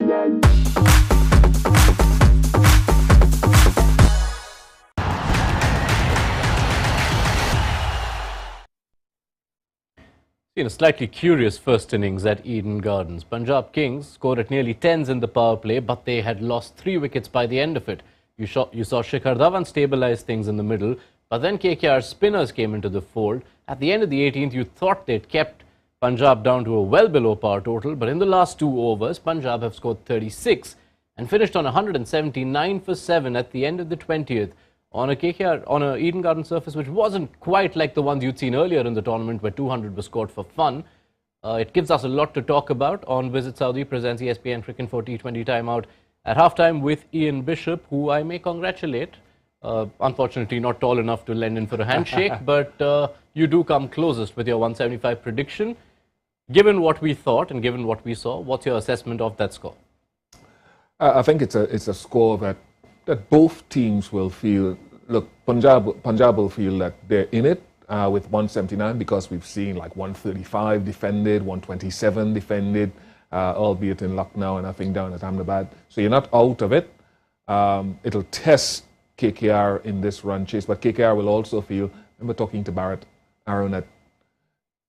In a slightly curious first innings at Eden Gardens, Punjab Kings scored at nearly tens in the power play, but they had lost 3 wickets by the end of it. You saw Shikhar Dhawan stabilise things in the middle, but then KKR spinners came into the fold. At the end of the 18th, you thought they'd kept Punjab down to a well below par total, but in the last 2 overs, Punjab have scored 36 and finished on 179 for 7 at the end of the 20th. On a Eden Garden surface which wasn't quite like the ones you'd seen earlier in the tournament where 200 was scored for fun. It gives us a lot to talk about. On Visit Saudi presents ESPNcricinfo T20 Time out at halftime with Ian Bishop, who I may congratulate. Unfortunately not tall enough to lend in for a handshake, but you do come closest with your 175 prediction. Given what we thought and given what we saw, what's your assessment of that score? I think it's a score that both teams will feel. Look, Punjab will feel that they're in it with 179 because we've seen like 135 defended, 127 defended, albeit in Lucknow and I think down at Ahmedabad. So you're not out of it. It'll test KKR in this run chase, but KKR will also feel. I remember talking to Barrett Aaron at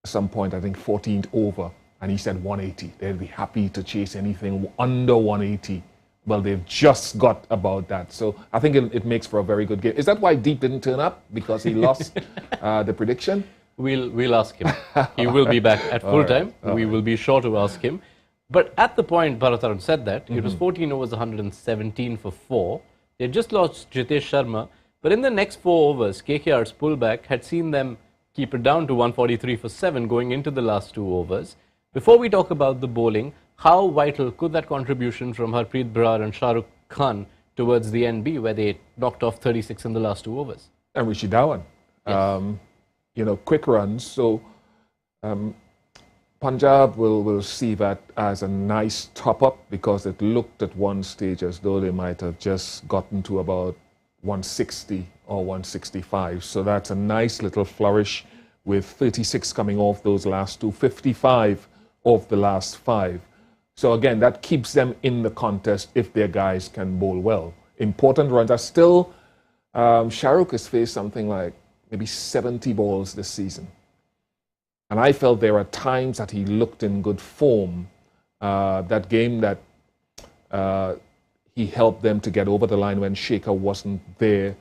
some point, I think 14th over, and he said 180. They'd be happy to chase anything under 180. Well, they've just got about that. So I think it makes for a very good game. Is that why Deep didn't turn up? Because he lost the prediction? We'll ask him. He will be back at full time. We will be sure to ask him. But at the point Bharataran said that, it was 14 overs, 117 for 4. They just lost Jitesh Sharma. But in the next 4 overs, KKR's pullback had seen them keep it down to 143 for 7 going into the last 2 overs. Before we talk about the bowling, how vital could that contribution from Harpreet Brar and Shah Rukh Khan towards the end be, where they knocked off 36 in the last 2 overs? And Rishi Dhawan. Yes. Quick runs. So Punjab will see that as a nice top-up because it looked at one stage as though they might have just gotten to about 160 or 165. So that's a nice little flourish with 36 coming off those last 2, 55 of the last 5. So again, that keeps them in the contest if their guys can bowl well. Important runs are still, Shah Rukh has faced something like maybe 70 balls this season. And I felt there are times that he looked in good form. That game that he helped them to get over the line when Shekhar wasn't there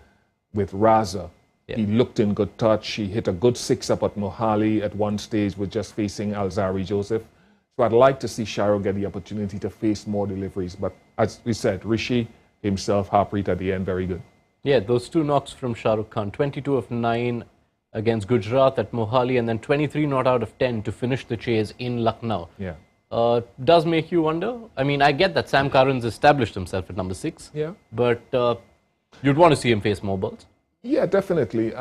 with Raza. Yeah. He looked in good touch. He hit a good 6 up at Mohali at one stage with just facing Alzari Joseph. So I'd like to see Shah Rukh get the opportunity to face more deliveries. But as we said, Rishi himself, Harpreet at the end, very good. Yeah, those 2 knocks from Shah Rukh Khan, 22 of 9 against Gujarat at Mohali, and then 23 not out of 10 to finish the chase in Lucknow. Yeah. Does make you wonder. I mean, I get that Sam Curran's established himself at number 6. Yeah. But you'd want to see him face more balls. Yeah, definitely.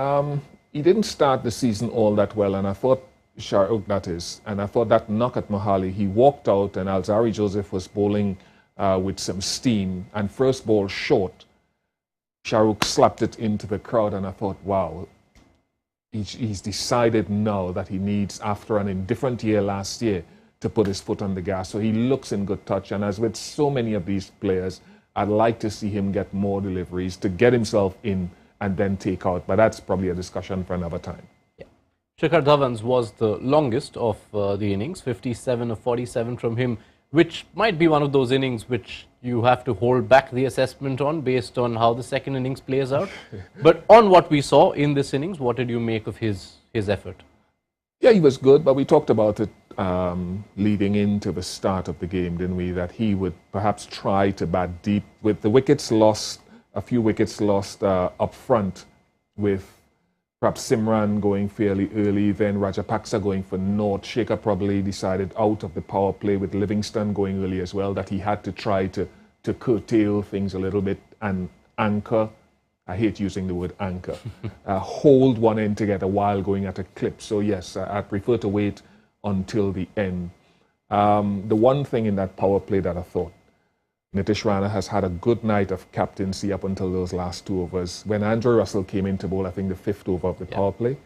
He didn't start the season all that well, and I thought Shah Rukh, that is, and I thought that knock at Mohali, he walked out and Alzari Joseph was bowling with some steam, and first ball short, Shah Rukh slapped it into the crowd, and I thought, wow, he's decided now that he needs, after an indifferent year last year, to put his foot on the gas. So he looks in good touch, and as with so many of these players, I'd like to see him get more deliveries to get himself in and then take out, but that's probably a discussion for another time. Yeah. Shikhar Dhawan's was the longest of the innings, 57 of 47 from him, which might be one of those innings which you have to hold back the assessment on based on how the second innings plays out. But on what we saw in this innings, what did you make of his effort? Yeah, he was good, but we talked about it leading into the start of the game, didn't we? That he would perhaps try to bat deep with the wickets lost, a few wickets lost up front, with perhaps Simran going fairly early, then Rajapaksa going for naught. Shekhar probably decided out of the power play with Livingston going early as well that he had to try to curtail things a little bit and anchor. I hate using the word anchor. Hold one end together while going at a clip. So yes, I prefer to wait until the end. The one thing in that power play that I thought, Nitish Rana has had a good night of captaincy up until those last 2 overs. When Andrew Russell came into bowl, I think the 5th over of the power play,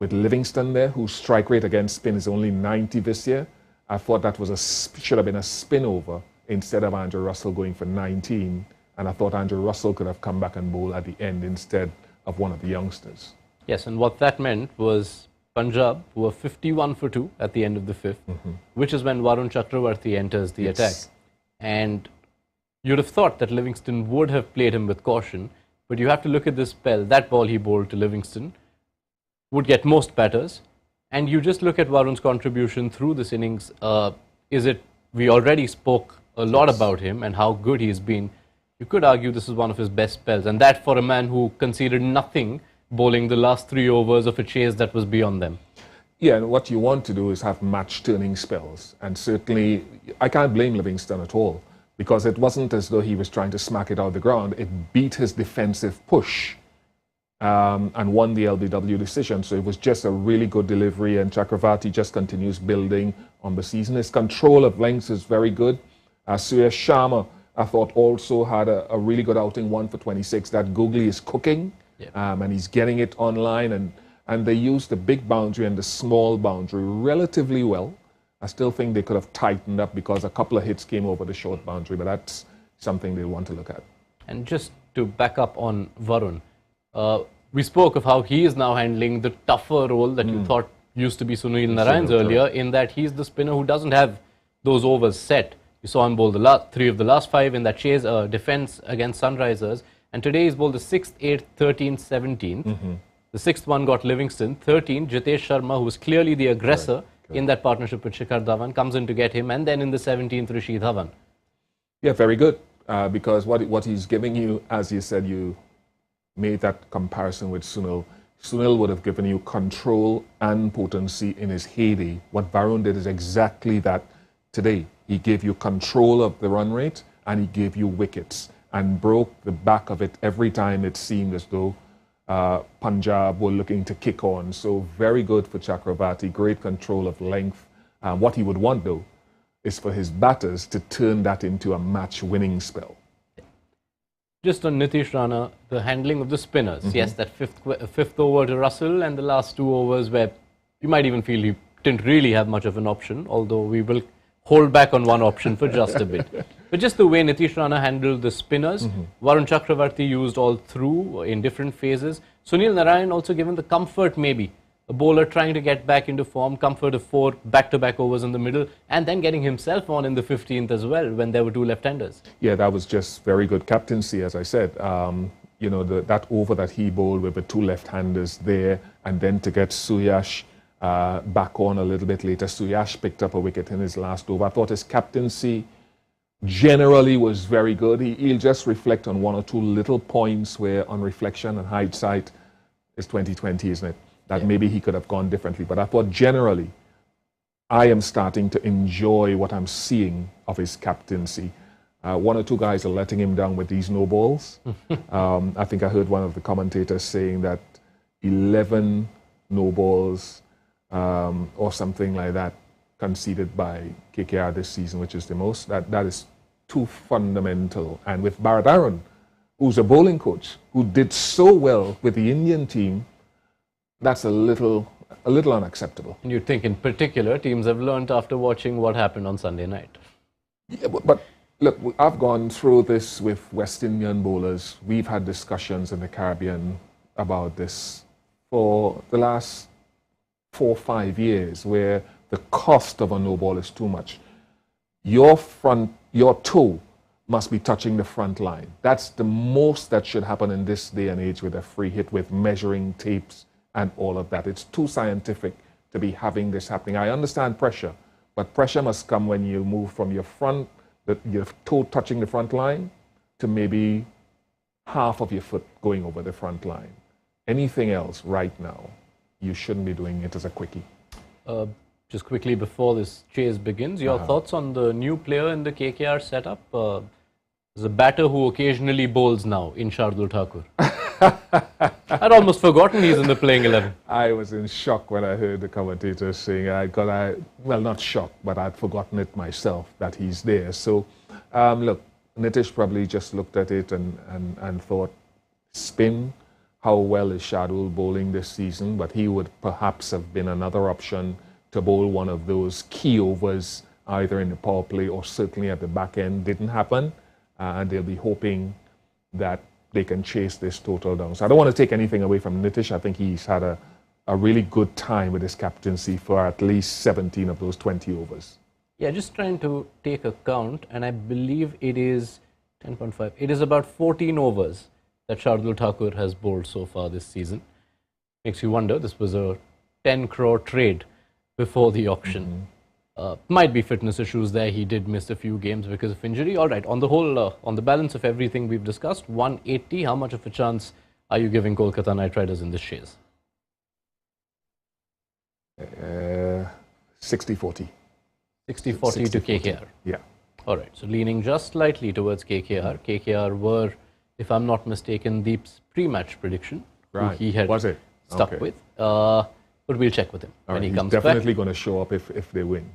with Livingston there, whose strike rate against spin is only 90 this year, I thought that was should have been a spin over instead of Andrew Russell going for 19. And I thought Andrew Russell could have come back and bowled at the end instead of one of the youngsters. Yes, and what that meant was Punjab were 51 for 2 at the end of the fifth, which is when Varun Chakravarti enters the attack. And you'd have thought that Livingston would have played him with caution, but you have to look at this spell. That ball he bowled to Livingston would get most batters, and you just look at Varun's contribution through this innings. We already spoke a lot about him and how good he's been. You could argue this is one of his best spells, and that for a man who conceded nothing bowling the last 3 overs of a chase that was beyond them. Yeah, and what you want to do is have match-turning spells. And certainly, I can't blame Livingston at all, because it wasn't as though he was trying to smack it out of the ground. It beat his defensive push and won the LBW decision. So it was just a really good delivery, and Chakravarti just continues building on the season. His control of lengths is very good. Suyash Sharma, I thought, also had a really good outing, 1 for 26. That googly is cooking, and he's getting it online. And they used the big boundary and the small boundary relatively well. I still think they could have tightened up because a couple of hits came over the short boundary, but that's something they want to look at. And just to back up on Varun, we spoke of how he is now handling the tougher role that you thought used to be Sunil Narayan's earlier, in that he's the spinner who doesn't have those overs set. You saw him bowl the 3 of the last 5 in that chase defense against Sunrisers, and today he's bowled the 6th, 8th, 13th, 17th. The 6th one got Livingston. 13, Jitesh Sharma, who was clearly the aggressor in that partnership with Shikhar Dhawan, comes in to get him. And then in the 17th, Rashid Dhawan. Yeah, very good. Because what he's giving you, as you said, you made that comparison with Sunil. Sunil would have given you control and potency in his heyday. What Varun did is exactly that today. He gave you control of the run rate and he gave you wickets and broke the back of it every time it seemed as though Punjab were looking to kick on. So very good for Chakravarti, great control of length. What he would want, though, is for his batters to turn that into a match-winning spell. Just on Nitish Rana, the handling of the spinners. Yes, that fifth over to Russell and the last 2 overs where you might even feel he didn't really have much of an option, although we will hold back on one option for just a bit. But just the way Nitish Rana handled the spinners, Varun Chakravarti used all through in different phases. Sunil Narayan also given the comfort, maybe, a bowler trying to get back into form, comfort of 4 back-to-back overs in the middle, and then getting himself on in the 15th as well when there were 2 left-handers. Yeah, that was just very good captaincy, as I said. You know, that over that he bowled with the 2 left-handers there, and then to get Suyash back on a little bit later. Suyash picked up a wicket in his last over. I thought his captaincy generally was very good. He'll just reflect on 1 or 2 little points where, on reflection and hindsight, it's 2020, isn't it? That maybe he could have gone differently. But I thought generally, I am starting to enjoy what I'm seeing of his captaincy. 1 or 2 guys are letting him down with these no balls. I think I heard one of the commentators saying that 11 no balls or something like that conceded by KKR this season, which is the most. That is too fundamental. And with Bharat Aaron, who's a bowling coach, who did so well with the Indian team, that's a little unacceptable. And you'd think in particular teams have learned after watching what happened on Sunday night. Yeah, but look, I've gone through this with West Indian bowlers. We've had discussions in the Caribbean about this for the last 4 or 5 years, where the cost of a no ball is too much. Your toe must be touching the front line. That's the most that should happen in this day and age with a free hit, with measuring tapes and all of that. It's too scientific to be having this happening. I understand pressure, but pressure must come when you move from your toe touching the front line to maybe half of your foot going over the front line. Anything else right now, you shouldn't be doing it as a quickie. Just quickly before this chase begins, your thoughts on the new player in the KKR setup? There's a batter who occasionally bowls now, in Shardul Thakur. I'd almost forgotten he's in the playing 11. I was in shock when I heard the commentators saying, well, not shocked, but I'd forgotten it myself that he's there. So, look, Nitish probably just looked at it and thought, spin, how well is Shardul bowling this season? But he would perhaps have been another option to bowl one of those key overs either in the power play or certainly at the back end didn't happen. And they'll be hoping that they can chase this total down. So I don't want to take anything away from Nitish. I think he's had a really good time with his captaincy for at least 17 of those 20 overs. Yeah, just trying to take a count, and I believe it is 10.5. It is about 14 overs that Shardul Thakur has bowled so far this season. Makes you wonder, this was a 10 crore trade before the auction. Might be fitness issues there. He did miss a few games because of injury. All right, on the whole, on the balance of everything we've discussed, 180, how much of a chance are you giving Kolkata Knight Riders in this chase? 60-40. 60-40 to KKR. Yeah. All right, so leaning just slightly towards KKR. KKR were, if I'm not mistaken, Deep's pre-match prediction. Right. He had Was it? stuck Okay. with. But we'll check with him when he comes back. He's definitely going to show up if they win.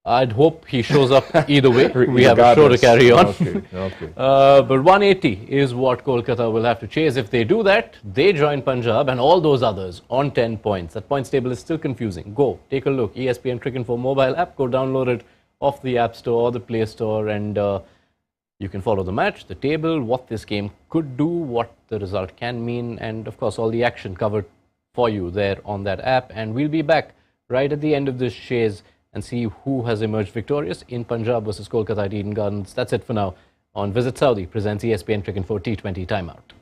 I'd hope he shows up either way. We have a show to carry on. Okay, okay. But 180 is what Kolkata will have to chase. If they do that, they join Punjab and all those others on 10 points. That points table is still confusing. Go, take a look. ESPNcricinfo mobile app. Go download it off the App Store or the Play Store, and you can follow the match, the table, what this game could do, what the result can mean, and of course all the action covered for you there on that app. And we'll be back right at the end of this chase and see who has emerged victorious in Punjab versus Kolkata at Eden Gardens. That's it for now on Visit Saudi presents ESPNcricinfo T20 Timeout.